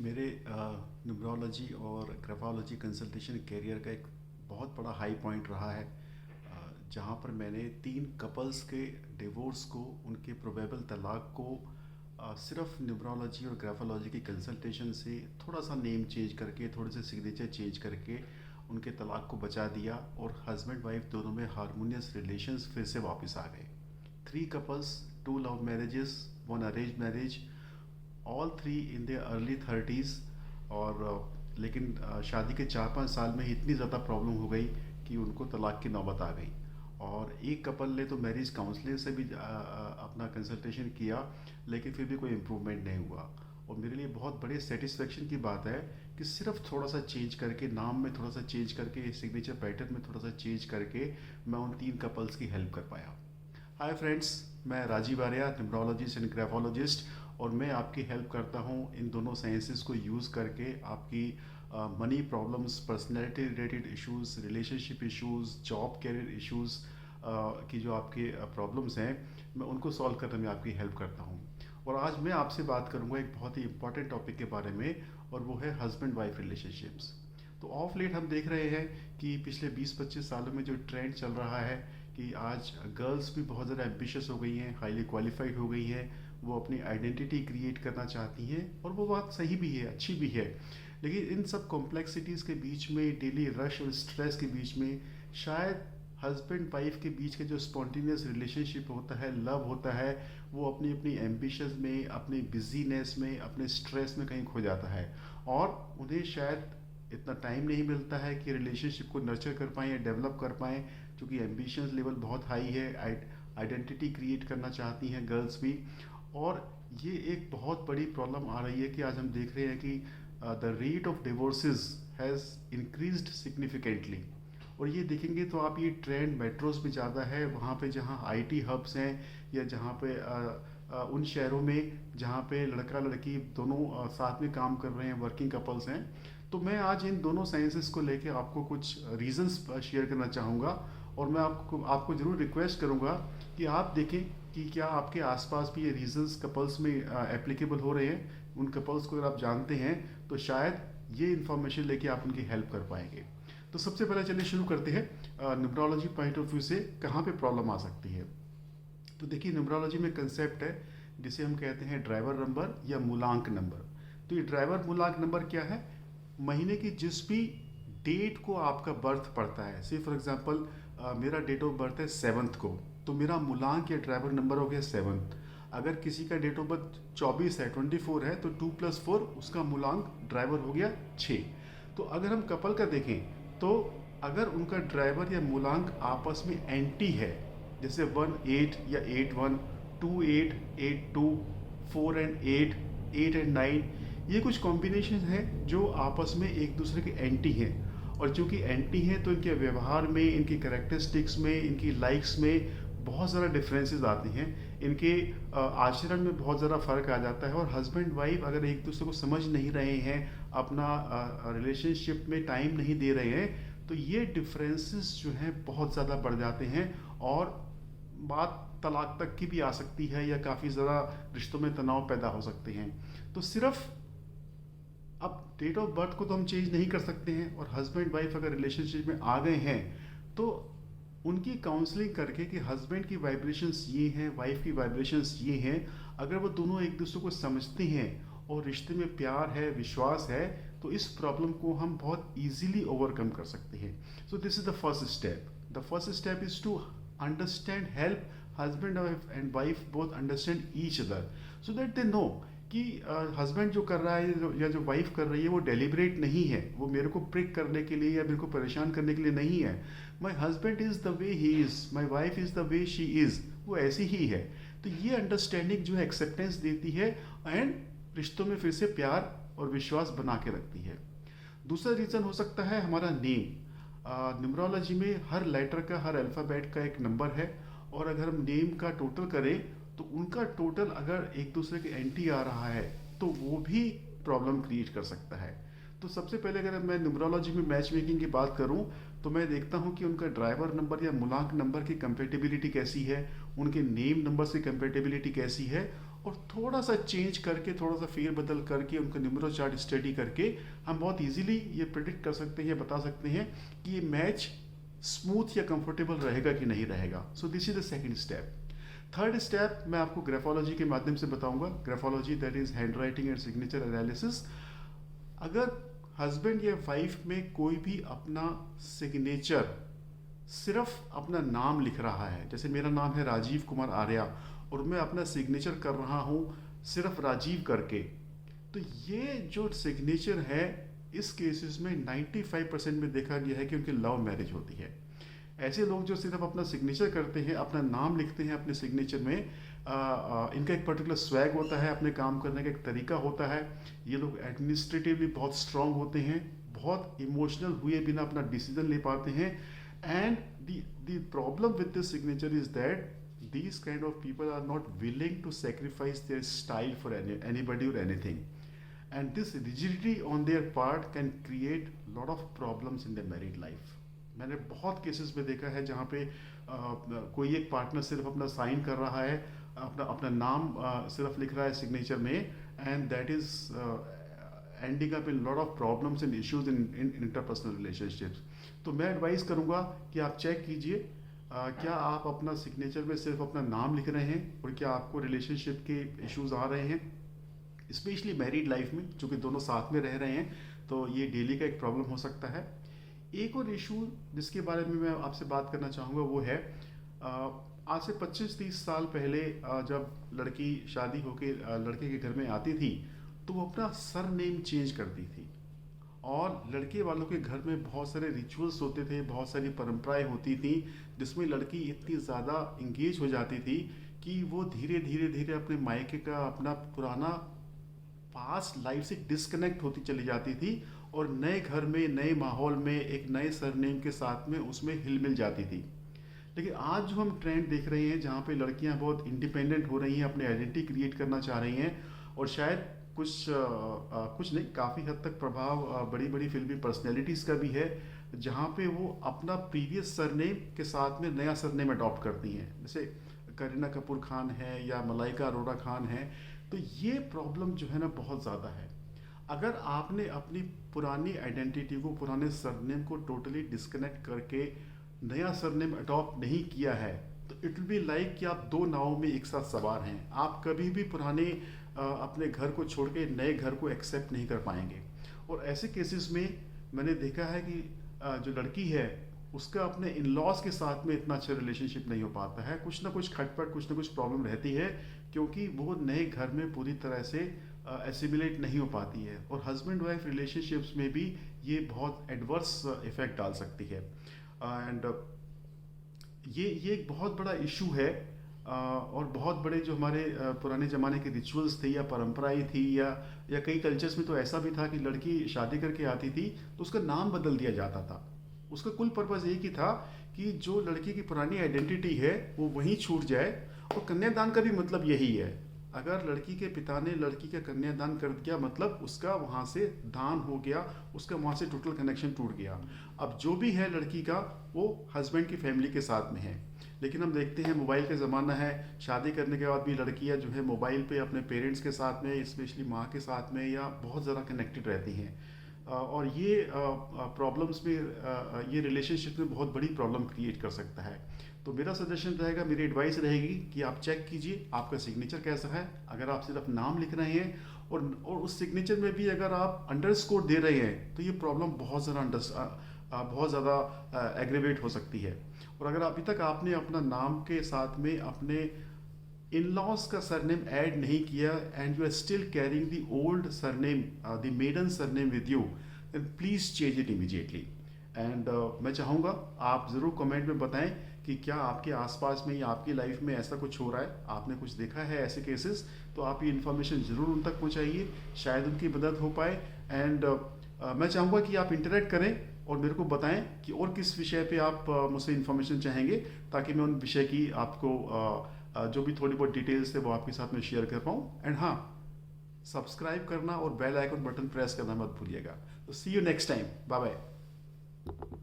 मेरे न्यूमरोलॉजी और graphology consultation career का एक बहुत बड़ा हाई पॉइंट रहा है, जहाँ पर मैंने 3 कपल्स के डिवोर्स को, उनके प्रोबेबल तलाक को सिर्फ न्यूमरोलॉजी और ग्राफोलॉजी की कंसल्टेशन से थोड़ा सा नेम चेंज करके, थोड़े से सिग्नेचर चेंज करके उनके तलाक को बचा दिया और हस्बैंड वाइफ दोनों में हारमोनियस रिलेशंस फिर से वापस आ गए। 3 couples, 2 love marriages, 1 arrange marriage, all three in the early 30s। और लेकिन शादी के 4-5 साल में इतनी ज़्यादा प्रॉब्लम हो गई कि उनको तलाक की नौबत आ गई। और एक कपल ने तो मैरिज काउंसलर से भी अपना कंसल्टेशन किया, लेकिन फिर भी कोई इम्प्रूवमेंट नहीं हुआ। और मेरे लिए बहुत बड़े सेटिस्फेक्शन की बात है कि सिर्फ थोड़ा सा चेंज करके, नाम में थोड़ा सा चेंज करके, सिग्नेचर पैटर्न में थोड़ा सा चेंज करके मैं उन 3 कपल्स की हेल्प कर पाया। हाय फ्रेंड्स, मैं Rajeev Arya, numerologist and graphologist, और मैं आपकी हेल्प करता हूँ इन दोनों साइंसेस को यूज़ करके आपकी money problems, personality related issues, relationship issues, job career issues की जो आपके प्रॉब्लम्स हैं, मैं उनको सॉल्व करने में आपकी हेल्प करता हूँ। और आज मैं आपसे बात करूँगा एक बहुत ही इंपॉर्टेंट टॉपिक के बारे में, और वो है हस्बैंड वाइफ रिलेशनशिप्स। तो ऑफ लेट हम देख रहे हैं कि पिछले 20-25 सालों में जो ट्रेंड चल रहा है कि आज गर्ल्स भी बहुत ज़्यादा एम्बिशियस हो गई हैं, हाईली क्वालिफाइड हो गई हैं, वो अपनी आइडेंटिटी क्रिएट करना चाहती हैं, और वो बात सही भी है, अच्छी भी है। लेकिन इन सब कॉम्प्लेक्सिटीज़ के बीच में, डेली रश और स्ट्रेस के बीच में, शायद हस्बैंड वाइफ के बीच के जो स्पॉन्टेनियस रिलेशनशिप होता है, लव होता है, वो अपनी अपनी एम्बिशंस में, अपनी बिजीनेस में, अपने स्ट्रेस में कहीं खो जाता है। और उन्हें शायद इतना टाइम नहीं मिलता है कि रिलेशनशिप को नर्चर कर पाएँ या डेवलप कर पाएँ, क्योंकि एम्बिशंस लेवल बहुत हाई है, आइडेंटिटी क्रिएट करना चाहती हैं गर्ल्स भी। और ये एक बहुत बड़ी प्रॉब्लम आ रही है कि आज हम देख रहे हैं कि the rate of divorces has increased significantly. और ये देखेंगे तो आप, ये ट्रेंड मेट्रोज में ज़्यादा है, वहाँ पे जहाँ आईटी हब्स हैं, या जहाँ पे उन शहरों में जहाँ पे लड़का लड़की दोनों साथ में काम कर रहे हैं, वर्किंग कपल्स हैं। तो मैं आज इन दोनों साइंसेस को लेके आपको कुछ रीजंस शेयर करना चाहूँगा। और मैं आपको आपको ज़रूर रिक्वेस्ट करूँगा कि आप देखें कि क्या आपके आसपास भी ये रीजंस कपल्स में एप्लीकेबल हो रहे हैं। उन कपल्स को अगर आप जानते हैं तो शायद ये इन्फॉर्मेशन लेके आप उनकी हेल्प कर पाएंगे। तो सबसे पहले चलिए शुरू करते हैं न्यूमरोलॉजी पॉइंट ऑफ व्यू से कहाँ पे प्रॉब्लम आ सकती है। तो देखिए, न्यूमरोलॉजी में कंसेप्ट है जिसे हम कहते हैं ड्राइवर नंबर या मूलांक नंबर। तो ये ड्राइवर मूलांक नंबर क्या है? महीने की जिस भी डेट को आपका बर्थ पड़ता है, से फॉर एग्जांपल मेरा डेट ऑफ बर्थ है 7th को, तो मेरा मूलांक या ड्राइवर नंबर हो गया 7th। अगर किसी का डेट ऑफ बर्थ 24 है, 24 है, तो 2+4 उसका मूलांक ड्राइवर हो गया 6। तो अगर हम कपल का देखें तो अगर उनका ड्राइवर या मूलांक आपस में एंटी है, जैसे 1-8 या 8-1, 2-8, 8-2, 4-8, 8-9, ये कुछ कॉम्बिनेशन हैं जो आपस में एक दूसरे के एंटी हैं। और चूंकि एंटी हैं तो इनके व्यवहार में, इनकी करेक्टरिस्टिक्स में, इनकी लाइक्स में बहुत ज़्यादा डिफरेंसेस आते हैं, इनके आचरण में बहुत ज़्यादा फ़र्क आ जाता है। और हस्बैंड वाइफ अगर एक दूसरे को समझ नहीं रहे हैं, अपना रिलेशनशिप में टाइम नहीं दे रहे हैं, तो ये डिफरेंसेस जो हैं बहुत ज़्यादा बढ़ जाते हैं, और बात तलाक तक की भी आ सकती है, या काफ़ी ज़्यादा रिश्तों में तनाव पैदा हो सकते हैं। तो सिर्फ अब डेट ऑफ बर्थ को तो हम चेंज नहीं कर सकते हैं, और हस्बैंड वाइफ अगर रिलेशनशिप में आ गए हैं तो उनकी काउंसलिंग करके कि हस्बैंड की वाइब्रेशंस ये हैं, वाइफ की वाइब्रेशंस ये हैं, अगर वो दोनों एक दूसरे को समझते हैं और रिश्ते में प्यार है, विश्वास है, तो इस प्रॉब्लम को हम बहुत ईजीली ओवरकम कर सकते हैं। So this is the first step. The first step is to understand, help husband and wife both understand each other, so that they know कि हस्बैंड जो कर रहा है या जो वाइफ कर रही है वो डेलिब्रेट नहीं है, वो मेरे को प्रिक करने के लिए या मेरे को परेशान करने के लिए नहीं है। My husband is the way he is, my wife is the way she is, वो ऐसी ही है। तो ये अंडरस्टैंडिंग जो है एक्सेप्टेंस देती है, एंड रिश्तों में फिर से प्यार और विश्वास बना के रखती है। दूसरा रीज़न हो सकता है हमारा नेम। न्यूमरोलॉजी में हर लेटर का, हर अल्फ़ाबेट का एक नंबर है, और अगर हम नेम का टोटल करें तो उनका टोटल अगर एक दूसरे के एंटी आ रहा है तो वो भी प्रॉब्लम क्रिएट कर सकता है। तो सबसे पहले अगर मैं न्यूमरोलॉजी में मैच मेकिंग की बात करूं तो मैं देखता हूं कि उनका ड्राइवर नंबर या मूलांक नंबर की कंपेटिबिलिटी कैसी है, उनके नेम नंबर से कंपेटिबिलिटी कैसी है, और थोड़ा सा चेंज करके, थोड़ा सा फेर बदल करके, उनका न्यूमेरो चार्ट स्टडी करके हम बहुत इजीली ये प्रिडिक्ट कर सकते हैं, बता सकते हैं कि ये मैच स्मूथ या कंफर्टेबल रहेगा कि नहीं रहेगा. सो this is the second step. Third step मैं आपको ग्राफोलॉजी के माध्यम से बताऊंगा. Graphology that is hand writing and signature analysis. अगर हस्बैंड या वाइफ में कोई भी अपना सिग्नेचर, सिर्फ अपना नाम लिख रहा है, जैसे मेरा नाम है राजीव कुमार आर्या और मैं अपना सिग्नेचर कर रहा हूँ सिर्फ राजीव करके, तो ये जो सिग्नेचर है इस केसेस में 95% में देखा गया है कि उनकी लव मैरिज होती है. ऐसे लोग जो सिर्फ अपना सिग्नेचर करते हैं, अपना नाम लिखते हैं अपने सिग्नेचर में, इनका एक पर्टिकुलर स्वैग होता है, अपने काम करने का एक तरीका होता है. ये लोग एडमिनिस्ट्रेटिवली बहुत स्ट्रांग होते हैं, बहुत इमोशनल हुए बिना अपना डिसीजन ले पाते हैं. And the problem with this signature is that these kind of people are not willing to sacrifice their style for anybody or anything, and this rigidity on their part can create lot of problems in their married life. मैंने बहुत cases में देखा है जहाँ पे कोई एक partner सिर्फ अपना साइन कर रहा है, अपना अपना नाम सिर्फ लिख रहा है सिग्नेचर में, and that is ending up in lot of problems and issues in interpersonal relationships. तो मैं एडवाइस करूँगा कि आप चेक कीजिए क्या आप अपना सिग्नेचर में सिर्फ अपना नाम लिख रहे हैं और क्या आपको रिलेशनशिप के इश्यूज आ रहे हैं, स्पेशली मैरिड लाइफ में, चूँकि दोनों साथ में रह रहे हैं तो ये डेली का एक प्रॉब्लम हो सकता है. एक और इशू जिसके बारे में मैं आपसे बात करना चाहूँगा वो है आज से 25-30 साल पहले जब लड़की शादी होके लड़के के घर में आती थी तो वो अपना सर नेम चेंज करती थी, और लड़के वालों के घर में बहुत सारे रिचुअल्स होते थे, बहुत सारी परंपराएं होती थी जिसमें लड़की इतनी ज़्यादा इंगेज हो जाती थी कि वो धीरे धीरे धीरे अपने मायके का, अपना पुराना पास्ट लाइफ से डिस्कनेक्ट होती चली जाती थी और नए घर में, नए माहौल में, एक नए सरनेम के साथ में उसमें हिल मिल जाती थी. लेकिन आज जो हम ट्रेंड देख रहे हैं जहाँ पे लड़कियाँ बहुत इंडिपेंडेंट हो रही हैं, अपने आइडेंटिटी क्रिएट करना चाह रही हैं, और शायद कुछ नहीं, काफ़ी हद तक प्रभाव बड़ी बड़ी फिल्मी पर्सनैलिटीज़ का भी है, जहाँ पे वो अपना प्रीवियस सरनेम के साथ में नया सरनेम अडॉप्ट करती हैं. जैसे करीना कपूर खान है या मलाइका अरोड़ा खान है. तो ये प्रॉब्लम जो है ना बहुत ज़्यादा है. अगर आपने अपनी पुरानी आइडेंटिटी को, पुराने सरनेम को टोटली डिस्कनेक्ट करके नया सरनेम अडॉप्ट नहीं किया है तो इट विल बी लाइक कि आप दो नावों में एक साथ सवार हैं. आप कभी भी पुराने अपने घर को छोड़ के नए घर को एक्सेप्ट नहीं कर पाएंगे. और ऐसे केसेस में मैंने देखा है कि जो लड़की है उसका अपने इन लॉज के साथ में इतना अच्छा रिलेशनशिप नहीं हो पाता है, कुछ ना कुछ खटपट, कुछ ना कुछ प्रॉब्लम रहती है, क्योंकि वो नए घर में पूरी तरह से एसिमिलेट नहीं हो पाती है. और हस्बैंड वाइफ रिलेशनशिप्स में भी ये बहुत एडवर्स इफेक्ट डाल सकती है. एंड ये एक बहुत बड़ा इशू है. और बहुत बड़े जो हमारे पुराने ज़माने के रिचुअल्स थे या परंपराएं थी, या कई कल्चर्स में तो ऐसा भी था कि लड़की शादी करके आती थी तो उसका नाम बदल दिया जाता था. उसका कुल पर्पज़ एक ही था कि जो लड़की की पुरानी आइडेंटिटी है वो वहीं छूट जाए. और कन्यादान का भी मतलब यही है. अगर लड़की के पिता ने लड़की का कन्यादान कर दिया मतलब उसका वहाँ से दान हो गया, उसका वहाँ से टोटल कनेक्शन टूट गया. अब जो भी है लड़की का वो हस्बैंड की फैमिली के साथ में है. लेकिन हम देखते हैं मोबाइल का ज़माना है, शादी करने के बाद भी लड़कियां जो है मोबाइल पे अपने पेरेंट्स के साथ में, स्पेशली माँ के साथ में, या बहुत ज़्यादा कनेक्टेड रहती हैं. और ये प्रॉब्लम्स में, ये रिलेशनशिप में बहुत बड़ी प्रॉब्लम क्रिएट कर सकता है. तो मेरा सजेशन रहेगा, मेरी एडवाइस रहेगी कि आप चेक कीजिए आपका सिग्नेचर कैसा है. अगर आप सिर्फ नाम लिख रहे हैं और उस सिग्नेचर में भी अगर आप अंडरस्कोर दे रहे हैं तो ये प्रॉब्लम बहुत ज़्यादा एग्रीवेट हो सकती है. और अगर अभी तक आपने अपना नाम के साथ में अपने इन लॉज का सरनेम ऐड नहीं किया and you are still carrying the old surname, the maiden surname with you, then please change it immediately. And मैं चाहूँगा आप ज़रूर कमेंट में बताएं कि क्या आपके आसपास में या आपकी लाइफ में ऐसा कुछ हो रहा है, आपने कुछ देखा है ऐसे केसेस, तो आप ये इन्फॉर्मेशन ज़रूर उन तक पहुँचाइए, शायद उनकी मदद हो पाए. एंड मैं चाहूँगा कि आप इंटरेक्ट करें और मेरे को बताएं कि और किस विषय पे आप मुझसे इन्फॉर्मेशन चाहेंगे, ताकि मैं उन विषय की आपको जो भी थोड़ी बहुत डिटेल्स थे वो आपके साथ में शेयर कर पाऊँ. एंड हाँ, सब्सक्राइब करना और बेल आइकन बटन प्रेस करना मत भूलिएगा. तो see you next time. Bye bye.